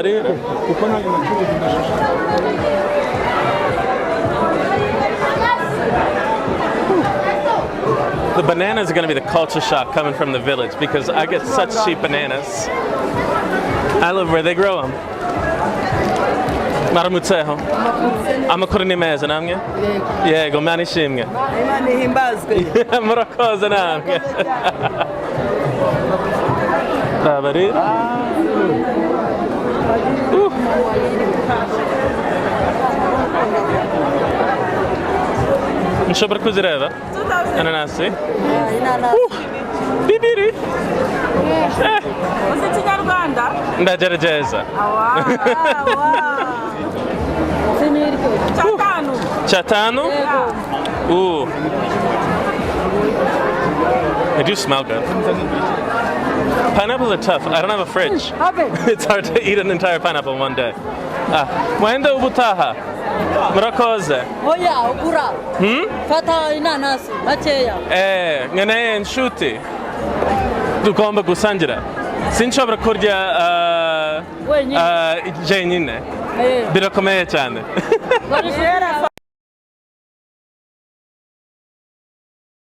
Mbabarira kuko ntabwo nacuruza The bananas are going to be the culture shock coming from the village because I get such cheap bananas. I live where they grow them. Maramutseho. Amakuru ni meza namwe? Yego mani shimwe. Imana ihimbazwe. Murakoze namwe. Mbabarira. Nshobora kuzireba? Inanasi? Bibiri. Uzi Kinyarwanda? Ndagerageza. Chatanu. Chatanu? Ooh. They do smell good. Pineapples are tough. I don't have a fridge. It's hard to eat an entire pineapple in one day. Mwenda ubutaha. Murakoze. Oya, ugura. Fata inanasi, makeya. Nkeneye inshuti. Tugomba gusangira. Sinshobora kurya jenyine. Birakomeye cyane.